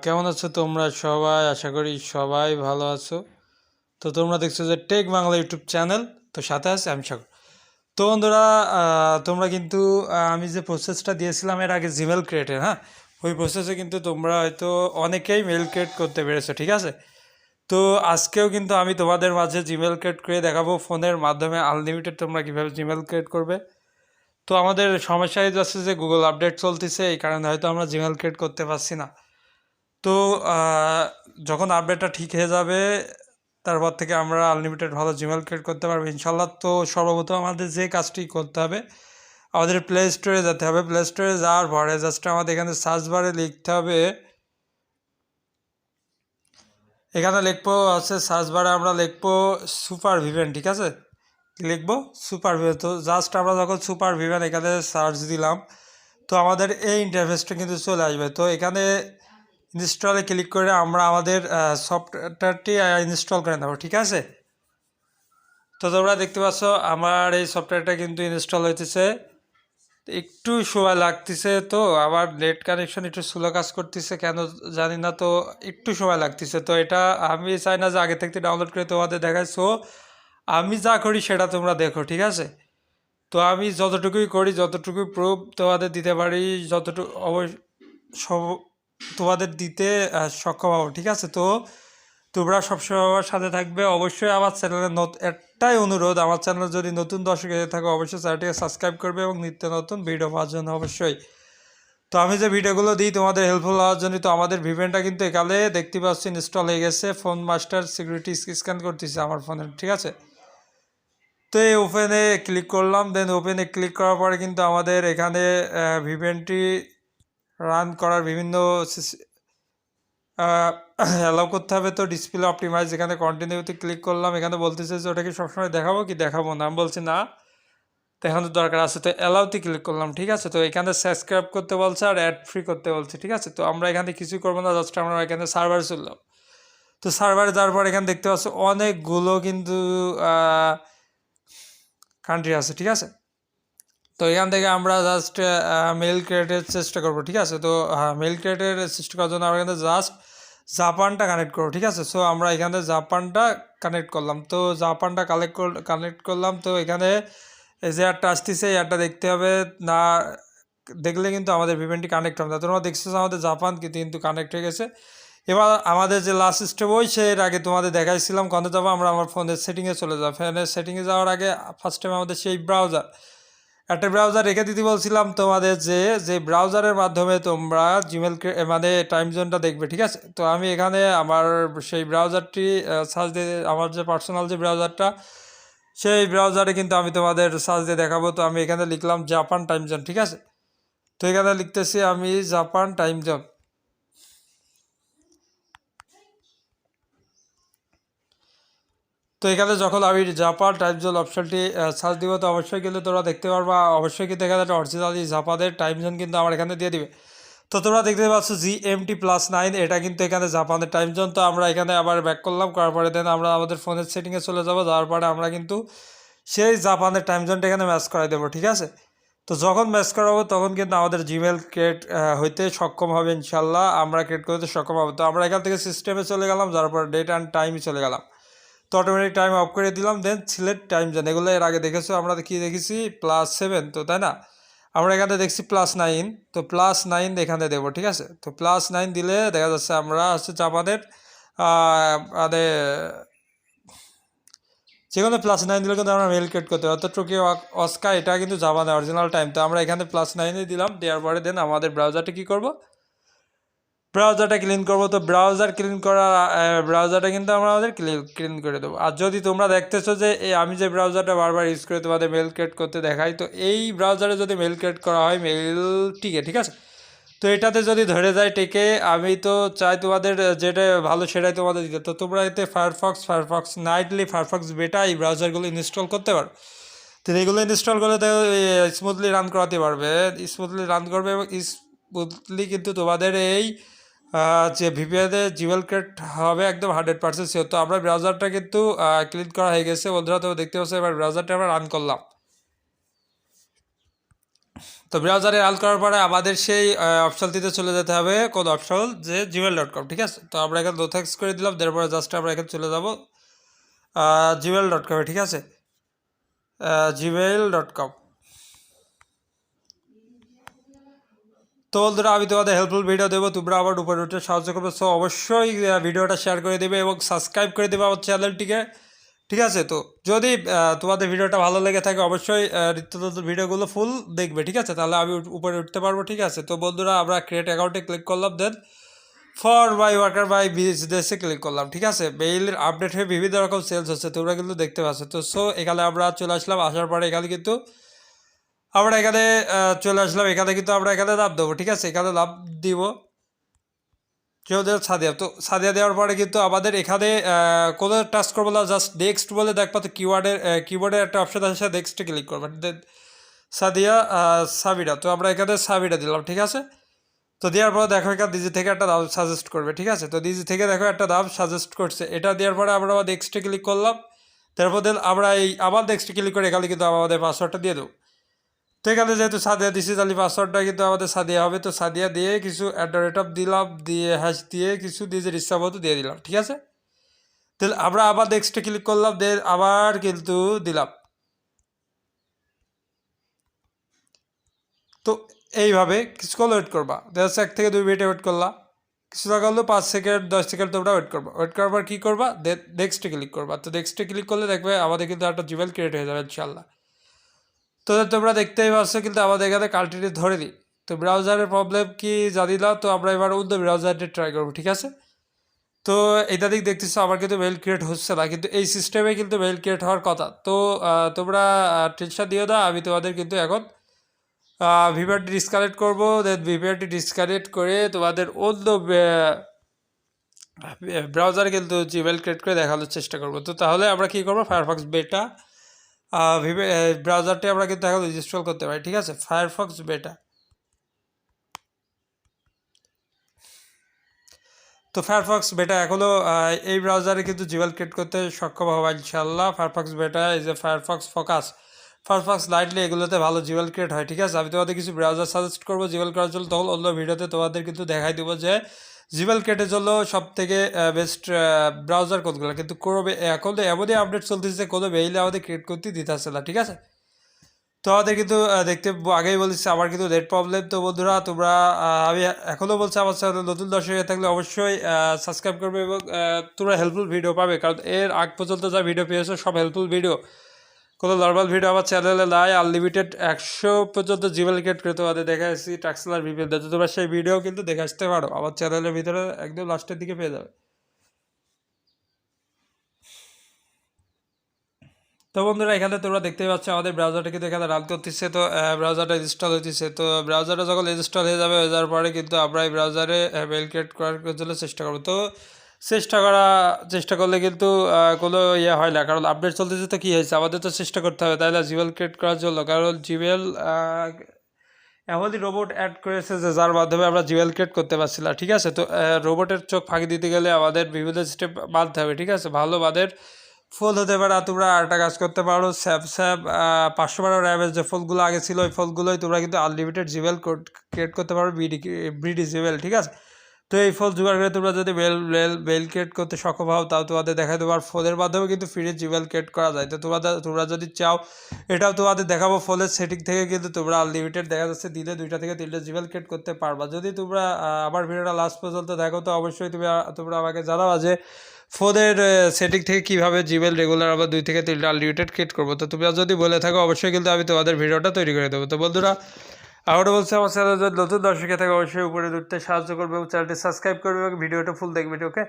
কেমন আছো তোমরা সবাই? আশা করি সবাই ভালো আছো। তো তোমরা দেখছো যে টেক বাংলা ইউটিউব চ্যানেল। তো সাথে আছে আমি সাগর। তো বন্ধুরা, তোমরা কিন্তু আমি যে প্রসেসটা দিয়েছিলাম এর আগে জিমেল ক্রিয়েটের, হ্যাঁ, ওই প্রসেসে কিন্তু তোমরা হয়তো অনেকেই মেল ক্রিয়েট করতে পেরেছো, ঠিক আছে। তো আজকেও কিন্তু আমি তোমাদের মাঝে জিমেল ক্রিয়েট করে দেখাবো ফোনের মাধ্যমে আনলিমিটেড তোমরা কীভাবে জিমেল ক্রিয়েট করবে। তো আমাদের সমস্যা হয়ে যাচ্ছে যে গুগল আপডেট চলতেছে, এই কারণে হয়তো আমরা জিমেল ক্রিয়েট করতে পারছি না। তো যখন আপডেটটা ঠিক হয়ে যাবে তারপর থেকে আমরা আনলিমিটেড ভালো জিমেল ক্রিয়েট করতে পারবো ইনশাল্লাহ। তো সর্বপ্রথম আমাদের যে কাজটি করতে হবে, আমাদের প্লে স্টোরে যেতে হবে। প্লে স্টোরে যাওয়ার পরে জাস্ট আমাদের এখানে সার্চ বারে লিখতে হবে, এখানে লিখবো আছে সার্চ বারে আমরা লিখবো সুপার ভিভেন, ঠিক আছে, লিখবো সুপার ভিভেন। তো জাস্ট আমরা যখন সুপার ভিভেন এখানে সার্চ দিলাম, তো আমাদের এই ইন্টারফেসটা কিন্তু চলে আসবে। তো এখানে ইনস্টলে ক্লিক করে আমরা আমাদের সফটওয়্যারটি ইনস্টল করে নেব, ঠিক আছে। তো তোমরা দেখতে পাচ্ছ আমার এই সফটওয়্যারটা কিন্তু ইনস্টল হইতেছে, একটু সময় লাগতেছে। তো আবার নেট কানেকশন একটু স্লো কাজ করতেছে কেন জানি না, তো একটু সময় লাগতেছে। তো এটা আমি চাই না যে আগে থেকে ডাউনলোড করে তোমাদের দেখাই। সো আমি যা করি সেটা তোমরা দেখো, ঠিক আছে। তো আমি যতটুকুই করি, যতটুকুই প্রুফ তোমাদের দিতে পারি, যতটুকু তোমাদের দিতে সক্ষম হবো, ঠিক আছে। তো তোমরা সবসময় আমার সাথে থাকবে। অবশ্যই আমার চ্যানেলে একটাই অনুরোধ, আমার চ্যানেলে যদি নতুন দর্শক এসে থাকো অবশ্যই চ্যানেলটিকে সাবস্ক্রাইব করবে এবং নিত্য নতুন ভিডিও পাওয়ার জন্য অবশ্যই। তো আমি যে ভিডিওগুলো দিই তোমাদের হেল্পফুল হওয়ার জন্য। তো আমাদের ভিভেনটা কিন্তু এখানে দেখতে পাচ্ছি ইনস্টল হয়ে গেছে। ফোন মাস্টার সিকিউরিটি স্ক্যান করতেছে আমার ফোনে, ঠিক আছে। তো এই ওপেনে ক্লিক করলাম, দেন ওপেনে ক্লিক করার পরে কিন্তু আমাদের এখানে ভিভেনটি রান করার বিভিন্ন অ্যালাউ করতে হবে। তো ডিসপ্লে অপটিমাইজ এখানে কন্টিনিউতে ক্লিক করলাম। এখানে বলতেছে যে ওটাকে সবসময় দেখাবো কি দেখাবো না, আমি বলছি না, দেখানোর দরকার আছে। তো অ্যালাউতে ক্লিক করলাম, ঠিক আছে। তো এখানে সাবস্ক্রাইব করতে বলছে আর অ্যাড ফ্রি করতে বলছে, ঠিক আছে। তো আমরা এখানে কিছুই করবো না, জাস্ট আমরা এখানে সার্ভারে চললাম। তো সার্ভারে যাওয়ার পর এখানে দেখতে পাচ্ছ অনেকগুলো কিন্তু কান্ট্রি আছে, ঠিক আছে। তো এখান থেকে আমরা জাস্ট মেল ক্রিয়েটের চেষ্টা করবো, ঠিক আছে। তো মেল ক্রিয়েটের চেষ্টা করার জন্য আমরা এখানে জাস্ট জাপানটা কানেক্ট করবো, ঠিক আছে। সো আমরা এখানে জাপানটা কানেক্ট করলাম। তো জাপানটা কানেক্ট করলাম। তো এখানে এই যে অ্যাডটা আসতেছে, এই অ্যাডটা দেখতে হবে না, দেখলে কিন্তু আমাদের ভিভেনটি কানেক্ট হবে না। তোমরা দেখছো আমাদের জাপান কিন্তু কানেক্ট হয়ে গেছে। এবার আমাদের যে লাস্ট স্টেপ ওই সে এর আগে তোমাদের দেখাইছিলাম কত যাবো, আমরা আমার ফোনের সেটিংয়ে চলে যাবো। ফোনের সেটিংয়ে যাওয়ার আগে ফার্স্ট টাইম আমাদের সেই ব্রাউজার, একটা ব্রাউজার রেখে দিতে বলছিলাম তোমাদের, যে ব্রাউজারের মাধ্যমে তোমরা জিমেল মানে টাইম জোনটা দেখবে, ঠিক আছে। তো আমি এখানে আমার সেই ব্রাউজারটি সার্চ দিয়ে, আমার যে পার্সোনাল যে ব্রাউজারটা, সেই ব্রাউজারে কিন্তু আমি তোমাদের সার্চ দিয়ে দেখাবো। তো আমি এখানে লিখলাম জাপান টাইম জোন, ঠিক আছে। তো এখানে লিখতেছি আমি জাপান টাইম জোন। তো এখানে যখন আমি জাপান টাইম জোন অপশনটি সার্চ দিব, তো অবশ্যই কিন্তু তোমরা দেখতে পারবা, অবশ্যই কিন্তু এখানে একটা অরিজিনালি জাপানের টাইম জোন কিন্তু আমার এখানে দিয়ে দিবে। তো তোমরা দেখতে পাচ্ছ GMT+9, এটা কিন্তু এখানে জাপানের টাইম জোন। তো আমরা এখানে আবার ব্যাক করলাম, করার পরে দেন আমরা আমাদের ফোনের সেটিংয়ে চলে যাবো। যাওয়ার পরে আমরা কিন্তু সেই জাপানের টাইম জোনটা এখানে ম্যাচ করাই দেবো, ঠিক আছে। তো যখন ম্যাচ করাবো তখন কিন্তু আমাদের জিমেল ক্রিয়েট হইতে সক্ষম হবে ইনশাল্লাহ, আমরা ক্রিয়েট করতে সক্ষম হবে। তো আমরা এখান থেকে সিস্টেমে চলে গেলাম, যার পর ডেট অ্যান্ড টাইমে চলে গেলাম। তো অটোমেটিক টাইম অফ করে দিলাম, দেন সিলেক্ট টাইম জোন। এগুলো এর আগে দেখেছো, আমরা কি দেখেছি +7, তো তাই না, আমরা এখানে দেখছি +9। তো +9 এখানে দেবো, ঠিক আছে। তো +9 দিলে দেখা যাচ্ছে আমরা হচ্ছে জাপানের মানে যেখানে +9 দিলে কিন্তু আমরা মেল ক্রিয়েট করতে পারি। অর্থাৎ টোকিও অস্কা এটা কিন্তু জাপানের অরিজিনাল টাইম। তো আমরা এখানে +9 দিলাম, দেওয়ার পরে দেন আমাদের ব্রাউজারটা কী করবো, ব্রাউজারটা ক্লিন করবো। তো ব্রাউজার ক্লিন করা, ব্রাউজারটা কিন্তু আমরা আমাদের ক্লিন করে দেবো। আর যদি তোমরা দেখতেছো যে আমি যে ব্রাউজারটা বারবার ইউজ করে তোমাদের মেল ক্রিয়েট করতে দেখাই, তো এই ব্রাউজারে যদি মেল ক্রিয়েট করা হয় মেলটিকে, ঠিক আছে, তো এটাতে যদি ধরে যায় টেকে, আমি তো চাই তোমাদের যেটা ভালো সেটাই তোমাদের দিতে। তো তোমরা এতে ফায়ারফক্স নাইটলি, ফায়ারফক্স বেটা এই ব্রাউজারগুলো ইনস্টল করতে পারো। তো এগুলো ইনস্টল করলে তো স্মুথলি রান করাতে পারবে, স্মুথলি রান করবে এবং স্মুথলি কিন্তু তোমাদের এই যে ভিপিএনে জিমেল ক্রিয়েট হবে একদম 100% শিওর। তো আমরা ব্রাউজারটা কিন্তু ক্লিন করা হয়ে গেছে বন্ধুরা। তো দেখতে পাচ্ছ এবার ব্রাউজারটা আমরা রান করলাম। তো ব্রাউজারে আল করার পরে আমাদের সেই অপশনটিতে চলে যেতে হবে কোন অপশন যে gmail.com, ঠিক আছে। তো আমরা এখানে নোথেক্স করে দিলাম, তারপরে জাস্ট আমরা এখানে চলে যাব gmail.com, ঠিক আছে, gmail.com। তো বন্ধুরা আমি তোমাদের হেল্পফুল ভিডিও দেবো, তোমরা আমার উপরে উঠে সাহায্য করবে। সো অবশ্যই ভিডিওটা শেয়ার করে দেবে এবং সাবস্ক্রাইব করে দেবে আমার চ্যানেলটিকে, ঠিক আছে। তো যদি তোমাদের ভিডিওটা ভালো লেগে থাকে অবশ্যই নিত্য নতুন ভিডিওগুলো ফুল দেখবে, ঠিক আছে, তাহলে আমি উপরে উঠতে পারবো, ঠিক আছে। তো বন্ধুরা আমরা ক্রিয়েট অ্যাকাউন্টে ক্লিক করলাম, দেন ফর বাই ওয়ার্কার বাই বিজনেসে ক্লিক করলাম, ঠিক আছে। মেইলের আপডেট হয়ে বিভিন্ন রকম সেলস হচ্ছে, তোমরা কিন্তু দেখতে পাচ্ছ। তো সো এখানে আমরা চলে আসলাম, আসার পরে এখানে কিন্তু আমরা এখানে চলে আসলাম, এখানে কিন্তু আমরা এখানে লাভ দেবো, ঠিক আছে, এখানে লাভ দিব কেউ দেব সাদিয়া। তো সাদিয়া দেওয়ার পরে কিন্তু আমাদের এখানে কোনো টাচ করবো না, জাস্ট নেক্সট বলে দেখবা তো কিবোর্ডের একটা অপশন আছে, নেক্সটে ক্লিক করবেন, দেন সাদিয়া সাবিরা। তো আমরা এখানে সাবিরা দিলাম, ঠিক আছে। তো দেওয়ার পরে দেখো এখানে ডিজি থেকে একটা দাম সাজেস্ট করবে, ঠিক আছে। তো ডিজি থেকে দেখো একটা দাম সাজেস্ট করছে, এটা দেওয়ার পরে আমরা আবার নেক্সটে ক্লিক করলাম, তারপর দেন আমরা এই আবার নেক্সটে ক্লিক করে এখানে কিন্তু আমাদের পাসওয়ার্ডটা দিয়ে দেবো। তো এখানে যেহেতু সাদিয়া দিছি তাহলে পাসওয়ার্ডটা কিন্তু আমাদের সাদিয়া হবে। তো সাদিয়া দিয়ে কিছু @ দিলাম, দিয়ে হ্যাশ দিয়ে কিছু নিজের ইচ্ছা মতো দিয়ে দিলাম, ঠিক আছে। তাহলে আমরা আবার নেক্সটে ক্লিক করলাম, দেন আবার কিন্তু দিলাম। তো এইভাবে কিছুক্ষণ ওয়েট করবা, দেখা 1 থেকে 2 মিনিট ওয়েট করলা, কিছু টাকা হলো 5 সেকেন্ড 10 সেকেন্ড তোমরা ওয়েট করবা। ওয়েট করার পর কী করবা, নেক্সটে ক্লিক করবা। তো নেক্সটে ক্লিক করলে দেখবে আমাদের কিন্তু একটা জিমেল ক্রিয়েট হয়ে যাবে ইনশাল্লাহ। তো তোমরা দেখতেই পাচ্ছ কিন্তু আমাদের এখানে কান্ট্রিটি ধরে দিই। তো ব্রাউজারের প্রবলেম কি জানি না, তো আমরা এবার অন্য ব্রাউজারটি ট্রাই করবো, ঠিক আছে। তো এটা দিক দেখতেছো আমার কিন্তু মেল ক্রিয়েট হচ্ছে না, কিন্তু এই সিস্টেমে কিন্তু মেল ক্রিয়েট হওয়ার কথা। তো তোমরা টেনশন দিও না, আমি তোমাদের কিন্তু এখন ভিপিএনটি ডিসকানেক্ট করবো, দেন ভিপিএনটি ডিসকানেক্ট করে তোমাদের অন্য ব্রাউজারে কিন্তু জিমেল ক্রিয়েট করে দেখানোর চেষ্টা করবো। তো তাহলে আমরা কী করবো, ফায়ারফক্স বেটা ব্রাউজারটি আমরা কিন্তু এখন ইনস্টল করতে পারি, ঠিক আছে, ফায়ারফক্স বেটা। তো ফায়ারফক্স বেটা এখনও এই ব্রাউজারে কিন্তু জিমেল ক্রিয়েট করতে সক্ষম হবো ইনশাল্লাহ। ফায়ারফক্স বেটা এই যে ফায়ারফক্স ফোকাস, ফায়ারফক্স লাইটলি, এগুলোতে ভালো জিমেল ক্রিয়েট হয়, ঠিক আছে। আমি তোমাদের কিছু ব্রাউজার সাজেস্ট করবো জিমেল করার জন্য, তখন অন্য ভিডিওতে তোমাদের কিন্তু দেখাই দেবো যে জিমেল ক্রিয়েটের জন্য সব থেকে বেস্ট ব্রাউজার কোনগুলো। কিন্তু ক্রোমে এখন তো এমনই আপডেট চলতেছে, কোনো মেইলে আমাদের ক্রিয়েট করতে দিতে আসছে না, ঠিক আছে। তো আমাদের কিন্তু দেখতে আগেই বলেছি আমার কিন্তু নেট প্রবলেম। তো বন্ধুরা তোমরা আমি এখনও বলছি আমার চ্যানেল নতুন দর্শক হয়ে থাকলে অবশ্যই সাবস্ক্রাইব করবে এবং তোমরা হেল্পফুল ভিডিও পাবে, কারণ এর আগ পর্যন্ত যা ভিডিও পেয়েছো সব হেল্পফুল ভিডিও, কোনো নর্মাল ভিডিও আমার চ্যানেলে নাই। আনলিমিটেড 100 পর্যন্ত জিমেল ক্রিয়েট করে তোমাদের দেখা আসছি টাক্সলার ভিপিএন, তোমরা সেই ভিডিও কিন্তু দেখে আসতে পারো, আমার চ্যানেলের ভিতরে একদম লাস্টের দিকে পেয়ে যাবে। তো বন্ধুরা এখানে তোমরা দেখতেই পাচ্ছ আমাদের ব্রাউজারটা কিন্তু এখানে রান করতেছে। তো ব্রাউজারটা ইনস্টল হতেছে। তো ব্রাউজারটা যখন ইনস্টল হয়ে যাবে, হয়ে যাওয়ার পরে কিন্তু আমরা এই ব্রাউজারে মেল ক্রিয়েট করার জন্য চেষ্টা করবো। তো চেষ্টা করলে কিন্তু কোনো ইয়ে হয় না, কারণ আপডেট চলতেছে। তো কী হয়েছে, আমাদের তো চেষ্টা করতে হবে তাই না জিমেল ক্রিয়েট করার জন্য, কারণ জিমেল এমনই রোবট অ্যাড করেছে যে যার মাধ্যমে আমরা জিমেল ক্রিয়েট করতে পারছি না, ঠিক আছে। তো রোবটের চোখ ফাঁকি দিতে গেলে আমাদের বিভিন্ন স্টেপ মানতে হবে, ঠিক আছে। ভালো মানের ফোন হতে পারে, তোমরা আরেকটা কাজ করতে পারো, স্যামসাং 512 র্যামের যে ফোনগুলো আগে ছিল ওই ফোনগুলোই তোমরা কিন্তু আনলিমিটেড জিমেল ক্রিয়েট করতে পারো, বিডি জিমেল, ঠিক আছে। তো এই ফোন জোগাড় করে তোমরা যদি মেল ক্রিয়েট করতে সক্ষম হও, তাও তোমাদের দেখায় দেবো। আর ফোনের মাধ্যমে কিন্তু ফ্রি জিমেল ক্রিয়েট করা যায়। তো তোমরা যদি চাও এটাও তোমাদের দেখাবো, ফোনের সেটিং থেকে কিন্তু তোমরা আনলিমিটেড দেখা যাচ্ছে দিনে 2টা থেকে 3টা জিমেল ক্রিয়েট করতে পারবা। যদি তোমরা আমার ভিডিওটা লাস্ট পর্যন্ত দেখো, তো অবশ্যই তোমরা আমাকে জানাবা যে ফোনের সেটিং থেকে কীভাবে জিমেল রেগুলার আবার 2 থেকে 3টা আনলিমিটেড ক্রিয়েট করবো। তো তোমরা যদি বলে থাকো অবশ্যই কিন্তু আমি তোমাদের ভিডিওটা তৈরি করে দেবো। তো বন্ধুরা আবারও বলছি আমার চ্যানেল যদি নতুন দর্শকে থাকে অবশ্যই উপরে উঠতে সাহায্য করবে এবং চ্যানেলটি সাবস্ক্রাইব করবে এবং ভিডিওটা ফুল দেখবে, ওকে।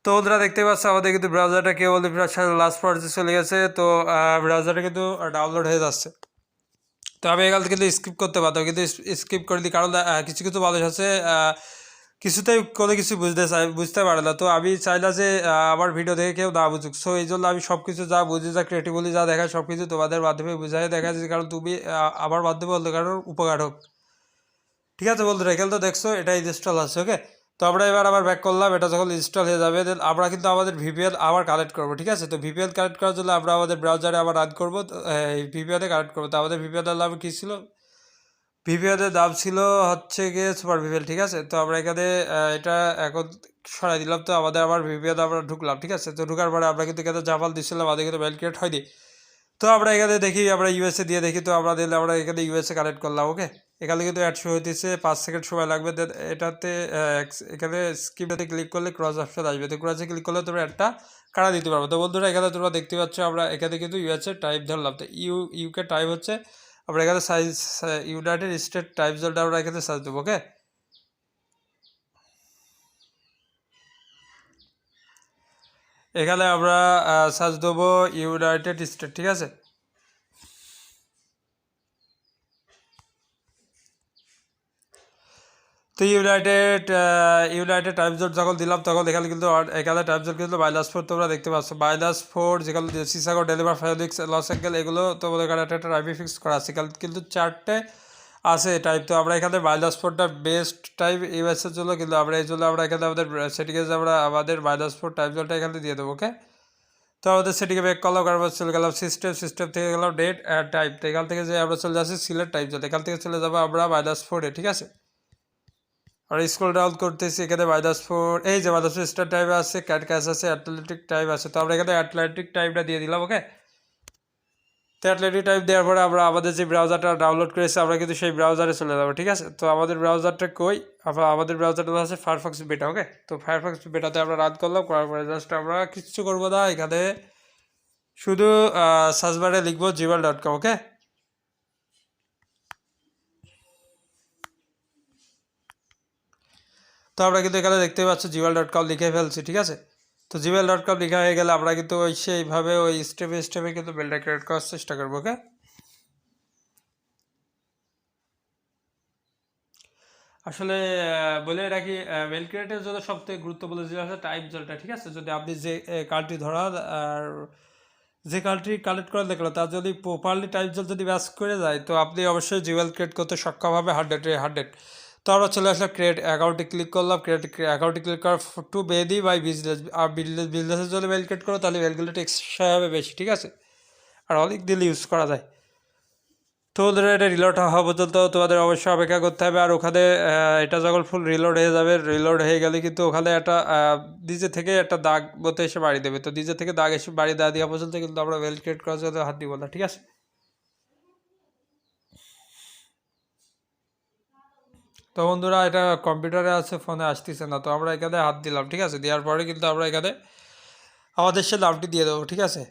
তো বন্ধুরা দেখতে পাচ্ছ আমাদের কিন্তু ব্রাউজারটা কেবল লাস্ট পর্যায়ে চলে গেছে। তো ব্রাউজারটা কিন্তু ডাউনলোড হয়ে যাচ্ছে। তো আমি এখান থেকে কিন্তু স্কিপ করতে পারতাম, কিন্তু স্কিপ করে দিই, কারণ কিছু কিছু মানুষ আছে কিছুতেই কোনো কিছু বুঝতে পারে না। তো আমি চাই না যে আমার ভিডিও দেখে কেউ না বুঝুক। সো এই জন্য আমি সব কিছু যা বুঝি, যা ক্রিয়েটিভলি যা দেখায় সব কিছু তোমাদের মাধ্যমে বুঝাই দেখাচ্ছি, কারণ তুমি আমার মাধ্যমে অন্য কারোর উপকার হোক, ঠিক আছে। বন্ধুরা এখানে তো দেখছো এটা ইনস্টল আছে, ওকে। তো আমরা এবার আবার ব্যাক করলাম, এটা যখন ইনস্টল হয়ে যাবে দেন আমরা কিন্তু আমাদের ভিপিএন আবার কানেক্ট করবো, ঠিক আছে। তো ভিপিএন কানেক্ট করার জন্য আমরা আমাদের ব্রাউজারে আবার রান করবো, এই ভিপিএনে কানেক্ট করবো। তো আমাদের ভিপিএনের নাম কী ছিল, ভিপিওদের দাম ছিল হচ্ছে গিয়ে সুপার ভিপিএল, ঠিক আছে। তো আমরা এখানে এটা এখন সরাই দিলাম। তো আমাদের আবার ভিপিওতে আমরা ঢুকলাম, ঠিক আছে। তো ঢুকার পরে আমরা কিন্তু এখানে জাপাল দিচ্ছিলাম, আমাদের কিন্তু মেল ক্রিয়েট হয়নি। তো আমরা এখানে দেখি, আমরা ইউএসএ দিয়ে দেখি। তো আমরা দিলে আমরা এখানে ইউএসএ কানেক্ট করলাম, ওকে। এখানে কিন্তু অ্যাড শো হইতেছে, 5 সেকেন্ড সময় লাগবে। দেন এটাতে এখানে স্কিপটাতে ক্লিক করলে ক্রস অপশন আসবে। তো ক্রসে ক্লিক করলে তোমরা একটা কাটা দিতে পারবো। তো বন্ধুরা এখানে তোমরা দেখতে পাচ্ছ আমরা এখানে কিন্তু ইউএসএ টাইপ ধরলাম। তো ইউকে টাইপ হচ্ছে, আমরা এখানে সাইজ ইউনাইটেড স্টেট টাইপ জোনটা আমরা এখানে সার্চ দেবো, ওকে। এখানে আমরা সার্চ দেবো ইউনাইটেড স্টেট, ঠিক আছে। তো ইউনাইটেড টাইম জোন যখন দিলাম তখন এখানে কিন্তু এখানে টাইম জোন কিন্তু -4 তোমরা দেখতে পাচ্ছ। -4 যেখানে সিসাগো ডেলিভার ফাইলিক্স লস অ্যাঙ্গেল এগুলো তোমাদের এখানে একটা টাইমে ফিক্স করা আছে। এখানে কিন্তু 4টে আছে টাইপ। তো আমরা এখানে -4টা বেস্ট টাইম ইউএসের জন্য, কিন্তু আমরা এই জন্য আমরা এখানে আমাদের সেটিংয়ে আমরা আমাদের -4 টাইম জোনটা এখানে দিয়ে দেবো, ওকে। তো আমাদের সেটিংয়ে ব্যাক করলাম, কারণ চলে গেলাম সিস্টেম থেকে গেলাম ডেট অ্যান্ড টাইম। তো এখান থেকে যে আমরা চলে যাচ্ছি সিলেক্ট টাইম জোন, এখান থেকে চলে যাবো আমরা -4-এ, ঠিক আছে। আর স্ক্রল ডাউন করতেছি, এখানে -4 এই যে -4 স্টার টাইপ আছে, ক্যাট ক্যাশ আছে, অ্যাটলান্টিক টাইপ আছে। তো আমরা এখানে অ্যাটলান্টিক টাইপটা দিয়ে দিলাম, ওকে। তো অ্যাটলান্টিক টাইপ দেওয়ার পরে আমরা আমাদের যে ব্রাউজারটা ডাউনলোড করেছি আমরা কিন্তু সেই ব্রাউজারে চলে যাবো, ঠিক আছে। তো আমাদের ব্রাউজারটা কই, আমাদের ব্রাউজারটা আছে ফায়ারফক্স বেটা, ওকে। তো ফায়ারফক্স বেটাতে আমরা রান করলাম, করার পরে জাস্ট আমরা কিচ্ছু করবো না, এখানে শুধু সার্চ বারে লিখবো gmail.com, ওকে। তো আমরা কিন্তু এখানে দেখতে পাচ্ছি gmail.com লিখে ফেলছি, ঠিক আছে। তো gmail.com লেখা হয়ে গেলে আমরা কিন্তু ওই সেইভাবে ওই স্টেপে স্টেপে কিন্তু মেলটা ক্রিয়েট করার চেষ্টা করবো, ওকে। আসলে বলে রাখি, মেল ক্রিয়েটের জন্য সবথেকে গুরুত্বপূর্ণ জিনিস হচ্ছে টাইম জোনটা, ঠিক আছে। যদি আপনি যে কান্ট্রি ধরা আর যে কান্ট্রি কালেক্ট করে দেখলো তার যদি প্রপারলি টাইম জোন যদি ম্যাচ করে যায়, তো আপনি অবশ্যই জিমেল ক্রিয়েট করতে সক্ষম হবে 100-100। তো আমরা চলে আসলাম ক্রিয়েট অ্যাকাউন্টে ক্লিক করলাম, ক্রিয়েট অ্যাকাউন্টে ক্লিক করার টু বেদি বাই বিজনেস। আর বিজনেসের জন্য মেল ক্রিয়েট করো তাহলে মেলগুলো টেক্সট হবে বেশি, ঠিক আছে। আর অনেক দিন ইউজ করা যায়। তো ওদের এটা রিলোড হওয়া পর্যন্ত তোমাদের অবশ্যই অপেক্ষা করতে হবে। আর ওখানে এটা যখন ফুল রিলোড হয়ে যাবে, রিলোড হয়ে গেলে কিন্তু ওখানে একটা ডিজে থেকে একটা দাগ মতো এসে বাড়ি দেবে। তো ডিজে থেকে দাগ এসে বাড়ি দেওয়া পর্যন্ত কিন্তু আমরা ওয়েল ক্রিয়েট করার জন্য হাত দিব না, ঠিক আছে। তো বন্ধুরা এটা কম্পিউটারে আছে, ফোনে আসতেছে না। তো আমরা এখানে হাত দিলাম, ঠিক আছে। দেওয়ার পরে কিন্তু আমরা এখানে আমাদের সে নামটি দিয়ে দেবো, ঠিক আছে।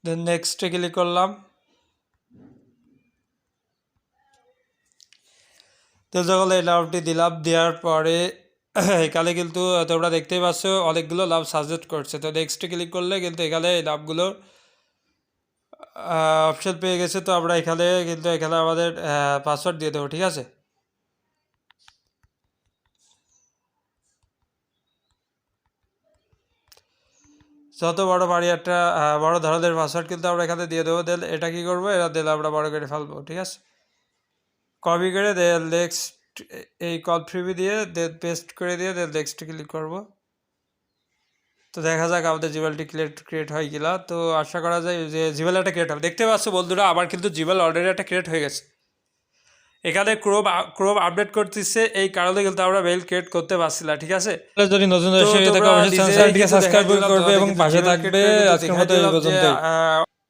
দেন নেক্সটে ক্লিক করলাম। তো যখন এই নামটি দিলাম, দেওয়ার পরে এখানে কিন্তু তোমরা দেখতেই পাচ্ছ অনেকগুলো নাম সাজেস্ট করছে। তো নেক্সটে ক্লিক করলে কিন্তু এখানে এই নামগুলো অপশন পেয়ে গেছে। তো আমরা এখানে আমাদের পাসওয়ার্ড দিয়ে দেবো, ঠিক আছে। যত বড় পারি একটা বড় ধরনের পাসওয়ার্ড কিন্তু আমরা এখানে দিয়ে দেবো। দেন এটা কী করবো, এটা দিলে আমরা বড় করে ফেলবো, ঠিক আছে। কপি করে দেন নেক্সট, এই কল ফ্রিবি দিয়ে দেন পেস্ট করে দিয়ে দেন নেক্সট ক্লিক করবো। তো দেখা যাক আমাদের জিমেলটি ক্রিয়েট হয় কিনা। তো আশা করা যায় যে জিমেল একটা ক্রিয়েট হবে। দেখতে পাচ্ছ বন্ধুরা আমার কিন্তু জিমেল অলরেডি একটা ক্রিয়েট হয়ে গেছে। এখানে ক্রোম আপডেট করতেছে, এই কারণে কিন্তু আমরা মেইল ক্রিয়েট করতে পারছি না, ঠিক আছে। যদি নতুন দর্শক হয়ে থাকে অবশ্যই চ্যানেলটিকে সাবস্ক্রাইব করবে এবং পাশে থাকবে। আজকের মতো এই পর্যন্তই।